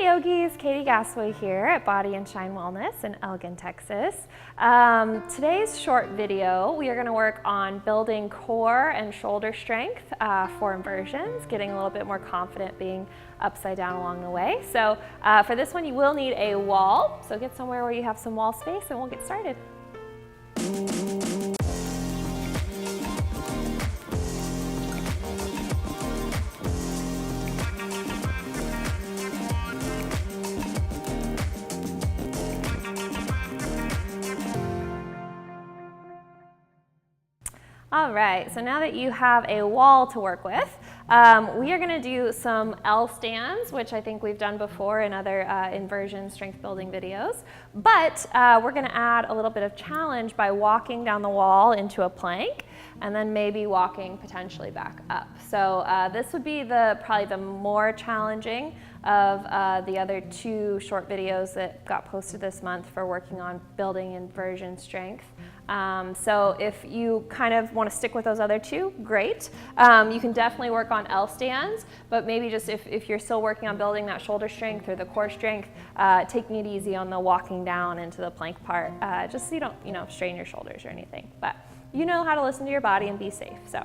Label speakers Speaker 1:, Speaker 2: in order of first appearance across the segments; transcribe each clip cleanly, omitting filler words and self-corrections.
Speaker 1: yogis, Katy here at Body and Shine Wellness in Elgin, Texas. Today's short video, we are going to work on building core and shoulder strength for inversions, getting a little bit more confident being upside down along the way. So for this one, you will need a wall. So get somewhere where you have some wall space and we'll get started. All right, so now that you have a wall to work with, we are going to do some L stands, which I think we've done before in other inversion strength building videos. But we're going to add a little bit of challenge by walking down the wall into a plank and then maybe walking potentially back up. So this would be probably the more challenging of the other two short videos that got posted this month for working on building inversion strength. So if you kind of want to stick with those other two, great. You can definitely work on L stands, but maybe just if you're still working on building that shoulder strength or the core strength, taking it easy on the walking down into the plank part, just so you don't, strain your shoulders or anything. But you know how to listen to your body and be safe. So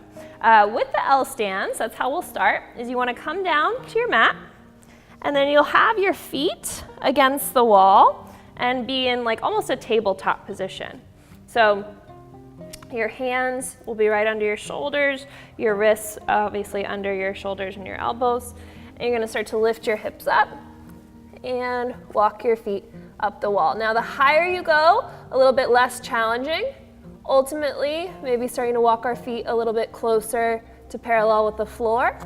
Speaker 1: with the L stands, that's how we'll start, is you want to come down to your mat, and then you'll have your feet against the wall and be in like almost a tabletop position. So your hands will be right under your shoulders, your wrists obviously under your shoulders and your elbows. And you're going to start to lift your hips up and walk your feet up the wall. Now the higher you go, a little bit less challenging. Ultimately, maybe starting to walk our feet a little bit closer to parallel with the floor.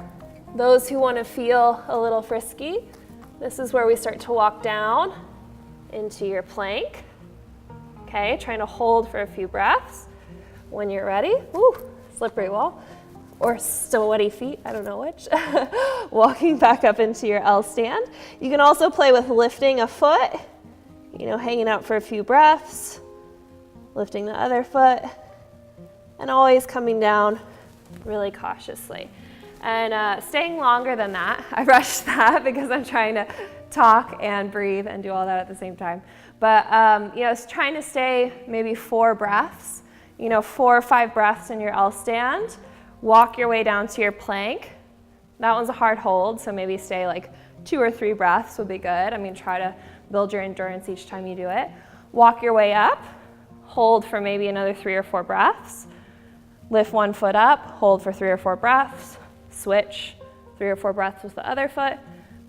Speaker 1: Those who want to feel a little frisky, this is where we start to walk down into your plank. Okay, trying to hold for a few breaths. When you're ready, woo, slippery wall, or sweaty feet, I don't know which. Walking back up into your L stand. You can also play with lifting a foot, hanging out for a few breaths, lifting the other foot, and always coming down really cautiously. And staying longer than that. I rushed that because I'm trying to talk and breathe and do all that at the same time. But it's trying to stay maybe 4 breaths, 4 or 5 breaths in your L stand. Walk your way down to your plank. That one's a hard hold, so maybe stay like 2 or 3 breaths would be good. I mean, try to build your endurance each time you do it. Walk your way up, hold for maybe another 3 or 4 breaths. Lift one foot up, hold for 3 or 4 breaths. Switch 3 or 4 breaths with the other foot,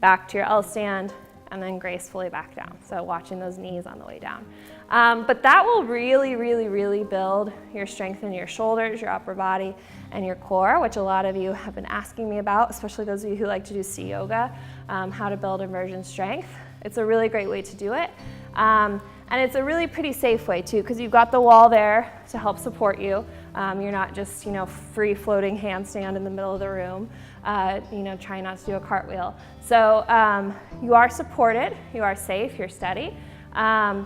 Speaker 1: back to your L stand, and then gracefully back down. So watching those knees on the way down. But that will really, really, really build your strength in your shoulders, your upper body, and your core, which a lot of you have been asking me about, especially those of you who like to do sea yoga, how to build inversion strength. It's a really great way to do it. And it's a really pretty safe way too, because you've got the wall there to help support you. You're not just, free floating handstand in the middle of the room, trying not to do a cartwheel. So you are supported, you are safe, you're steady.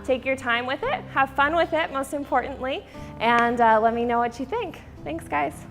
Speaker 1: Take your time with it, have fun with it most importantly, and let me know what you think. Thanks guys.